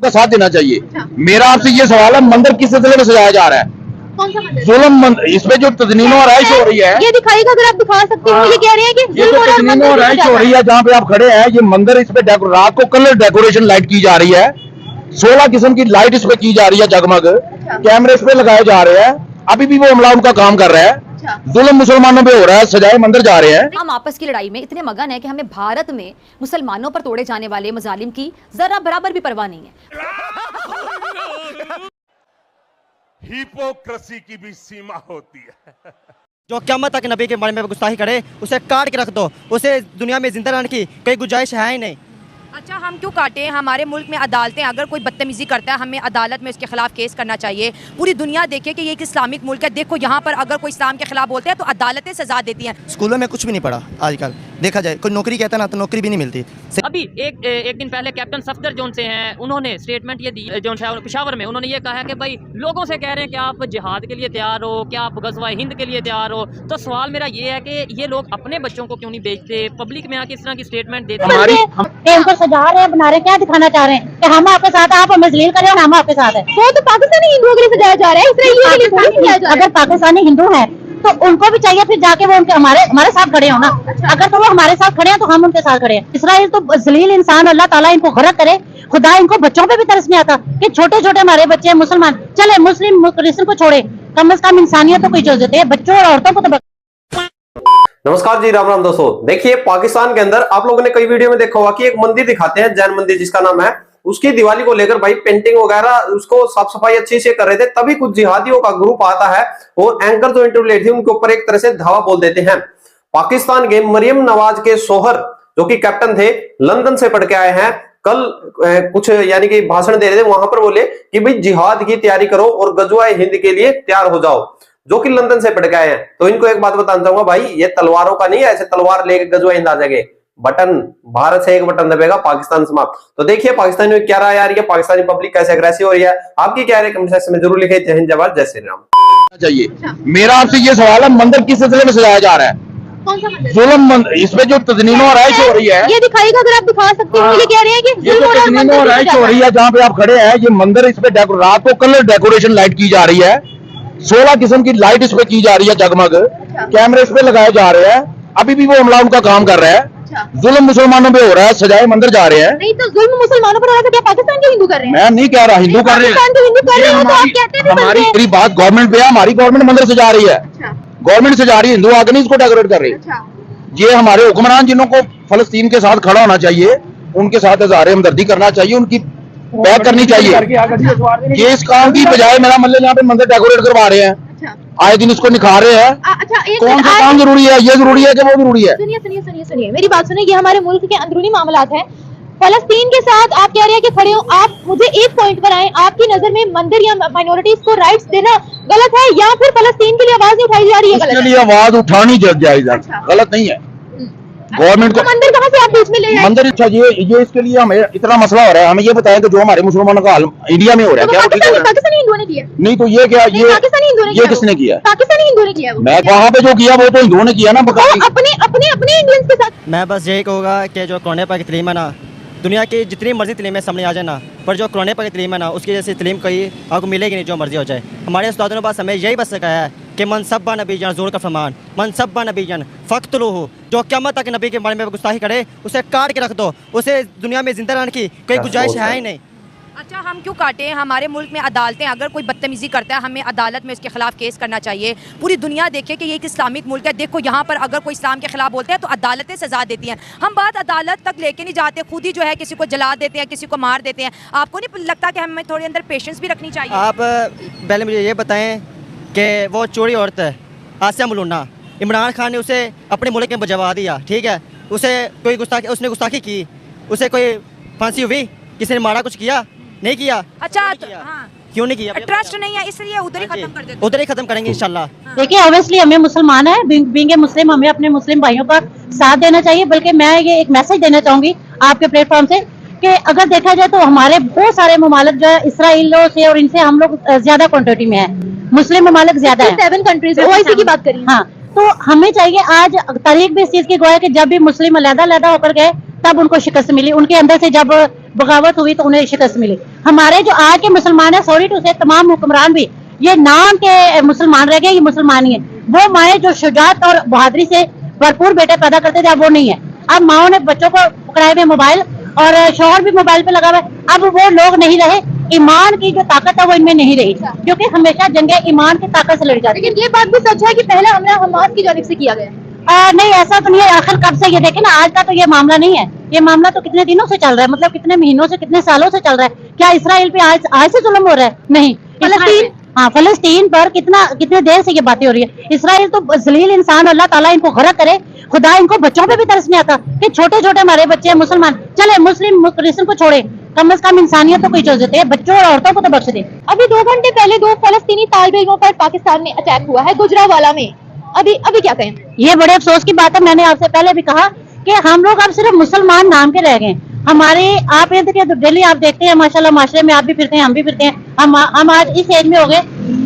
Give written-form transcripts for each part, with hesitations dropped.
का साथ देना चाहिए। मेरा आपसे ये सवाल है, मंदिर किस तरह से सजाया जा रहा है? कौन सा मंदिर? जुल्म इसमें जो तजनीनो और राइश हो रही है, ये दिखाएगा अगर आप दिखा सकते हो। ये कह रहे हैं कि ये जो तजनीनो और राइश हो रही है जहाँ पे आप खड़े हैं, ये मंदिर इस पे रात को कलर डेकोरेशन लाइट की जा रही है। 16 किस्म की लाइट इस पे की जा रही है, जगमग कैमरे इस पे लगाए जा रहे हैं। अभी भी वो अमला उनका काम कर रहा है। जुल्म मुसलमानों पे हो रहा है, सजाए मंदिर जा रहे हैं। हम आपस की लड़ाई में इतने मगन है कि हमें भारत में मुसलमानों पर तोड़े जाने वाले मजालिम की जरा बराबर भी परवाह नहीं है। हिपोक्रेसी की भी सीमा होती है। जो क़यामत तक नबी के बारे में गुस्ताखी करे उसे काट के रख दो, उसे दुनिया में जिंदा रहने की कोई गुंजाइश है ही नहीं। अच्छा, हम क्यों काटें? हमारे मुल्क में अदालतें, अगर कोई बदतमीजी करता है हमें अदालत में इसके खिलाफ केस करना चाहिए। पूरी दुनिया देखे कि ये एक इस्लामिक मुल्क है। देखो यहाँ पर अगर कोई इस्लाम के खिलाफ बोलते हैं तो अदालतें सजा देती हैं। स्कूलों में कुछ भी नहीं पढ़ा आजकल, देखा जाए कोई नौकरी कहता ना तो नौकरी भी नहीं मिलती। अभी एक दिन पहले कैप्टन सफदर जोन से हैं, उन्होंने स्टेटमेंट ये दी जो पेशावर में, उन्होंने ये कहा है कि भाई लोगों से कह रहे हैं कि आप जिहाद के लिए तैयार हो, क्या आप गज़वा हिंद के लिए तैयार हो। तो सवाल मेरा ये है कि ये लोग अपने बच्चों को क्यों नहीं बेचते, पब्लिक में आके इस तरह की स्टेटमेंट देते हैं। उनको सजा रहे हैं, बना रहे हैं, क्या दिखाना चाह रहे हैं कि हम आपके साथ, आप हमें जलील करें और हम आपके साथ हैं। वो तो पाकिस्तानी हिंदुओं के लिए सजाया जा रहा है, इसलिए अगर पाकिस्तानी हिंदू है तो उनको भी चाहिए फिर जाके वो उनके हमारे साथ खड़े हो ना। अगर तो वो हमारे साथ खड़े हैं तो हम उनके साथ खड़े हैं। इसराइल तो जलील इंसान, अल्लाह ताला इनको गरक करे। खुदा इनको बच्चों पे भी तरस नहीं आता कि छोटे छोटे हमारे बच्चे मुसलमान, चले मुस्लिम क्रिश्चियन को छोड़े, कम से कम इंसानियत तो कोई इजाजत है बच्चों और औरतों को तो। नमस्कार जी, राम राम दोस्तों। देखिए, पाकिस्तान के अंदर आप लोगों ने कई वीडियो में देखा होगा कि एक मंदिर दिखाते हैं, जैन मंदिर जिसका नाम है, उसकी दिवाली को लेकर भाई पेंटिंग वगैरह उसको साफ सफाई अच्छी से कर रहे थे, तभी कुछ जिहादियों का ग्रुप आता है और एंकर जो इंटरव्यू लेती है उनके ऊपर एक तरह से धावा बोल देते हैं। पाकिस्तान के मरियम नवाज के सोहर जो कि कैप्टन थे, लंदन से पढ़ के आए हैं, कल कुछ यानी कि भाषण दे रहे थे, वहां पर बोले कि भाई जिहाद की तैयारी करो और गज़वा हिंद के लिए तैयार हो जाओ, जो कि लंदन से पढ़ के आए हैं। तो इनको एक बात बताना चाहूंगा भाई, ये तलवारों का नहीं है, ऐसे तलवार लेके गज़वा हिंद आ जाएंगे। बटन भारत से एक बटन दबेगा, पाकिस्तान समाप्त। तो देखिए पाकिस्तानी में क्या राय आ रही है, पाकिस्तानी पब्लिक कैसे अग्रेसिव हो रही है, आपकी क्या राय कमेंट सेक्शन में जरूर लिखे। जय हिंद, जय भारत, जय श्री राम। चाहिए। मेरा आपसे ये सवाल है, मंदिर किस तरह से सजाया जा रहा है? कौन सा मंदिर? जुल्म इसमें जो तजनीनो और राइश हो रही है, ये दिखाएगा अगर आप दिखा सकते हो। ये कह रहे हैं कि ये जो तजनीनो और राइश हो रही है जहाँ पे आप खड़े हैं, ये मंदिर इस पे रात को कलर डेकोरेशन लाइट की जा रही है। 16 किस्म की लाइट इस पे की जा रही है, जगमग कैमरे इस पे लगाए जा रहे हैं। अभी भी वो अमला उनका काम कर रहा है। जुल्म मुसलमानों पे हो रहा है, सजाए मंदिर जा रहे हैं। नहीं तो जुल्म मुसलमानों पर हो रहा है, क्या पाकिस्तान के हिंदू कर रहे हैं? मैं नहीं कह रहा हिंदू कर रहे हैं, हमारी पूरी बात गवर्नमेंट पे है। हमारी गवर्नमेंट मंदिर सजा रही है, गवर्नमेंट सजा रही है, हिंदू आगे नहीं इसको डेकोरेट कर रही। ये हमारे हुक्मरान जिन्हों को फलस्तीन के साथ खड़ा होना चाहिए, उनके साथ इज़हार हमदर्दी करना चाहिए, उनकी बैक करनी चाहिए। ये इस काम की बजाय मेरा मतलब यहाँ पे मंदिर डेकोरेट करवा रहे हैं, आए दिन इसको निखार रहे हैं। कौन सा काम जरूरी है, ये जरूरी है कि वो जरूरी है? सुनिए मेरी बात सुनिए। ये हमारे मुल्क के अंदरूनी मामलात हैं। फलस्तीन के साथ आप कह रहे हैं कि खड़े हो। आप मुझे एक पॉइंट पर आए, आपकी नजर में मंदिर या माइनॉरिटीज को राइट्स देना गलत है या फिर फलस्तीन के लिए आवाज नहीं उठाई जा रही है? इसके लिए आवाज उठानी जायज है, गलत नहीं है। गवर्नमेंट को मंदिर कहाँ से आप बीच में ले आए? मंदिर अच्छा, ये इसके लिए हमें इतना मसला हो रहा है। हमें ये बताएं कि जो हमारे मुसलमानों का हाल इंडिया में हो रहा है, क्या पाकिस्तानी हिंदुओं ने किया? नहीं तो ये क्या, ये पाकिस्तानी हिंदुओं ने ये किसने किया? पाकिस्तानी हिंदुओं ने किया। मैं वहां पे जो किया वो तो हिंदुओं ने किया ना, अपने इंडियंस के साथ। मैं बस यही कहूँगा कि जो कुरान पाक की तलीम है ना, दुनिया की जितनी मर्जी तलीमें सामने आ जाए ना, पर जो कुरान पाक की तलीम है ना, उसकी जैसी तलीम कोई आपको मिलेगी नहीं, जो मर्जी हो जाए। हमारे उस्तादों ने बस हमें यही बस सिखाया है कि मन सब्बा नबी जान जोर का फरमान, मन सब्बा नबी जान फ़क़्तुलूहु, जो क़यामत तक नबी के बारे में गुस्ताखी करे उसे काट के रख दो, उसे दुनिया में जिंदा रहने की कोई गुंजाइश है ही नहीं। अच्छा, हम क्यों काटें? हमारे मुल्क में अदालतें, अगर कोई बदतमीजी करता है हमें अदालत में इसके खिलाफ केस करना चाहिए। पूरी दुनिया देखे कि ये एक इस्लामिक मुल्क है। देखो यहाँ पर अगर कोई इस्लाम के खिलाफ बोलते हैं तो अदालतें सजा देती हैं। हम बात अदालत तक लेके नहीं जाते, खुद ही जो है किसी को जला देते हैं, किसी को मार देते हैं। आपको नहीं लगता कि हमें थोड़ी अंदर पेशेंस भी रखनी चाहिए? आप पहले मुझे ये बताएं कि वो चोरी औरत है आसिया मलूना, इमरान खान ने उसे अपने मुल्क में बजवा दिया, ठीक है, उसे कोई उसने गुस्ताखी की, उसे कोई फांसी हुई, किसी ने मारा, कुछ किया नहीं किया? अच्छा, हाँ। क्यों नहीं किया? ट्रस्ट नहीं है, इसलिए उधर ही खत्म कर देते, उधर ही खत्म करेंगे इंशाल्लाह। देखिए ऑब्वियसली हमें मुसलमान है, बीइंग ए मुस्लिम हमें अपने मुस्लिम भाइयों का साथ देना चाहिए। बल्कि मैं ये एक मैसेज देना चाहूंगी आपके प्लेटफॉर्म से कि अगर देखा जाए तो हमारे बहुत सारे ममालिक जो है इसराइलों से और इनसे हम लोग ज्यादा क्वांटिटी में है, मुस्लिम ममालिक ज्यादा है। 7 कंट्रीज ओआईसी की बात करिए। हाँ, तो हमें चाहिए, आज तारीख भी इस चीज की गवाह है कि जब भी मुस्लिम अलग-अलग होकर गए तब उनको शिकस्त मिली। उनके अंदर से जब बगावत हुई तो उन्हें शिकस्त मिली। हमारे जो आज के मुसलमान है, सॉरी टू से तमाम हुक्मरान भी ये नाम के मुसलमान रह गए, ये मुसलमान ही है। वो माए जो शुजात और बहादुरी से भरपूर बेटे पैदा करते थे, अब वो नहीं है। अब माओ ने बच्चों को पकड़ाए हुए मोबाइल, और शोहर भी मोबाइल पे लगा हुआ है। अब वो लोग नहीं रहे, ईमान की जो ताकत है वो इनमें नहीं रही, क्योंकि हमेशा जंगे ईमान की ताकत से लड़ी जाती है। लेकिन ये बात भी सच है कि पहले हमला हमास की जानिब से किया गया। नहीं, ऐसा तो नहीं है। आखिर कब से, ये देखे ना, आज का तो ये मामला नहीं है। ये मामला तो कितने दिनों से चल रहा है, मतलब कितने महीनों से, कितने सालों से चल रहा है। क्या इसराइल पे आज से जुल्म हो रहा है? नहीं। फलस्तीन, हाँ, फलस्तीन पर कितने देर से ये बातें हो रही है। इसराइल तो जलील इंसान, अल्लाह ताला इनको गरक करे। खुदा इनको बच्चों पे भी तरस नहीं आता कि छोटे छोटे हमारे बच्चे हैं मुसलमान, चले मुस्लिम क्रिश्चियन को छोड़े, कम से कम इंसानियत तो कोई इजाजत दे, बच्चों और औरतों को तो बख्श दे। अभी 2 घंटे पहले 2 फलस्तीनी तालिब इल्मों पर पाकिस्तान में अटैक हुआ है गुजरावाला में। अभी क्या कहें? ये बड़े अफसोस की बात है। मैंने आपसे पहले भी कहा कि हम लोग अब सिर्फ मुसलमान नाम के रह गए। हमारे आप डेली आप देखते हैं माशाल्लाह, माशरे में आप भी फिरते हैं, हम भी फिरते हैं। हम आज इस एज में हो गए।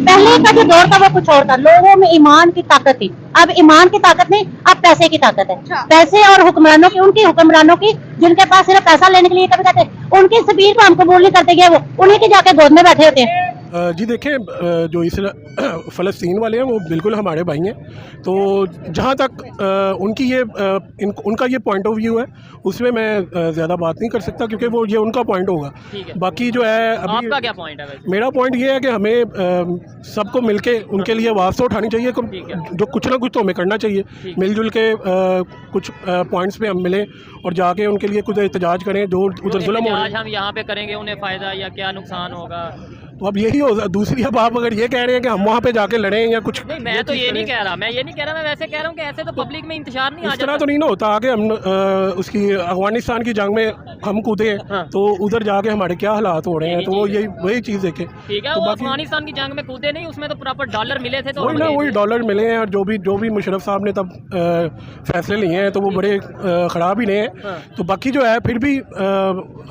पहले का जो दौर था वो कुछ और था, लोगों में ईमान की ताकत थी। अब ईमान की ताकत नहीं, अब पैसे की ताकत है। पैसे और हुक्मरानों की, उनकी हुक्मरानों की जिनके पास सिर्फ पैसा लेने के लिए कभी कहते हैं, उनकी सबीर को हम कबूल नहीं करते गए, वो उन्हीं के जाके गोद में बैठे होते हैं। जी देखिए, जो फ़लस्तीन वाले हैं वो बिल्कुल हमारे भाई हैं। तो जहाँ तक उनका ये पॉइंट ऑफ व्यू है, उसमें मैं ज़्यादा बात नहीं कर सकता, क्योंकि वो ये उनका पॉइंट होगा। बाकी जो है, अभी आपका क्या पॉइंट है वैसे? मेरा पॉइंट ये है कि हमें सबको मिलके उनके लिए आवाज़ तो उठानी चाहिए। जो कुछ ना कुछ तो हमें करना चाहिए, मिलजुल के कुछ पॉइंट्स पे हम मिलें और जाके उनके लिए कुछ एहतजाज करें जो उधर जुल्म हो रहा है। हम यहाँ पे करेंगे, उन्हें फ़ायदा या क्या नुकसान होगा? तो अब यही हो। दूसरी, अब आप अगर ये कह रहे हैं कि हम वहाँ पे जाके लड़ें या कुछ, नहीं, मैं तो ये नहीं कह रहा, मैं वैसे कह रहा हूँ कि ऐसे तो पब्लिक में इंतजार नहीं आ इस तरह जाता। तो नहीं ना होता आगे हम उसकी अफगानिस्तान की जंग में हम कूदे, तो उधर जाके हमारे क्या हालात हो रहे हैं, तो वो यही वही चीज़ देखें। ठीक है, तो वो अफगानिस्तान की जंग में कूदे नहीं, उसमें तो प्रॉपर डॉलर मिले थे, तो वही डॉलर मिले हैं। और जो भी मुशर्रफ साहब ने तब फैसले लिए हैं, तो वो बड़े ख़राब ही नहीं हैं। तो बाकी जो है, फिर भी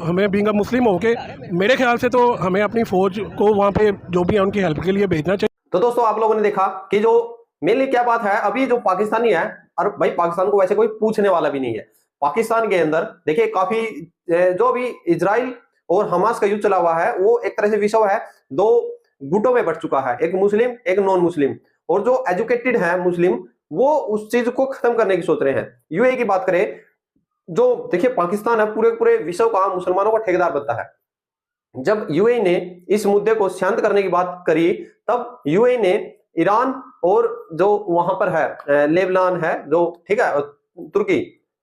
हमें बीइंग अ मुस्लिम होके, मेरे ख्याल से तो हमें अपनी फ़ौज को वहाँ पे जो भी है उनकी हेल्प के लिए भेजना चाहिए। तो दोस्तों, आप लोगों ने देखा कि जो मेनली क्या बात है, अभी जो पाकिस्तानी है, और भाई पाकिस्तान को वैसे कोई पूछने वाला भी नहीं है। पाकिस्तान के अंदर देखिए, काफी जो भी इजराइल और हमास का युद्ध चला हुआ है, वो एक तरह से विषय है, 2 गुटों में बढ़ चुका है, एक मुस्लिम, एक नॉन मुस्लिम। और जो एजुकेटेड है मुस्लिम, वो उस चीज को खत्म करने की सोच रहे हैं। यूएई की बात करें, जो देखिए पाकिस्तान है, पूरे विश्व का मुसलमानों का ठेकेदार बनता है। जब यूएई ने इस मुद्दे को शांत करने की बात करी, तब यूएई ने ईरान और जो वहां पर है लेबनान है, जो ठीक है, तुर्की,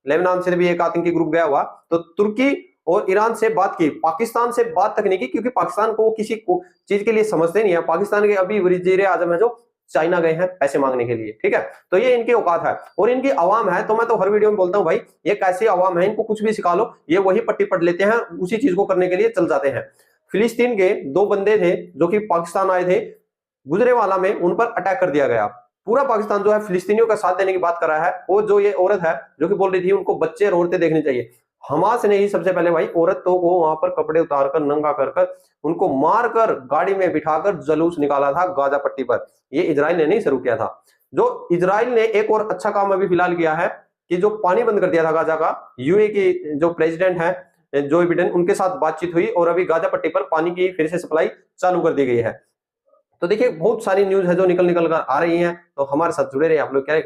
लेबनान से भी एक आतंकी ग्रुप गया हुआ, तो तुर्की और ईरान से बात की, पाकिस्तान से बात तक नहीं की, क्योंकि पाकिस्तान को किसी को चीज के लिए समझते नहीं है। पाकिस्तान के अभी वजीर आजम है जो चाइना गए हैं पैसे मांगने के लिए, ठीक है। तो ये इनकी औकात है और इनकी अवाम है। तो मैं तो हर वीडियो में बोलता हूं, भाई ये कैसी अवाम है, इनको कुछ भी सिखा लो, ये वही पट्टी पढ़ लेते हैं, उसी चीज को करने के लिए चल जाते हैं। फिलिस्तीन के 2 बंदे थे जो कि पाकिस्तान आए थे, गुजरेवाला में उन पर अटैक कर दिया गया। पूरा पाकिस्तान जो है फिलिस्तीनियों का साथ देने की बात कर रहा है। और जो ये औरत है जो कि बोल रही थी उनको बच्चे और औरतें देखनी चाहिए, हमास ने ही सबसे पहले भाई औरतों को वहां पर कपड़े उतारकर, नंगा कर उनको मारकर गाड़ी में बिठाकर जुलूस निकाला था गाजा पट्टी पर। ये इजराइल ने नहीं शुरू किया था। जो इजराइल ने एक और अच्छा काम अभी फिलहाल किया है कि जो पानी बंद कर दिया था गाजा का, यूए की जो प्रेसिडेंट है जो बिडेन, उनके साथ बातचीत हुई और अभी गाजा पट्टी पर पानी की फिर से सप्लाई चालू कर दी गई है। तो देखिए, बहुत सारी न्यूज है जो निकल कर आ रही हैं। तो हमारे साथ जुड़े रहिए आप लोग। क्या है,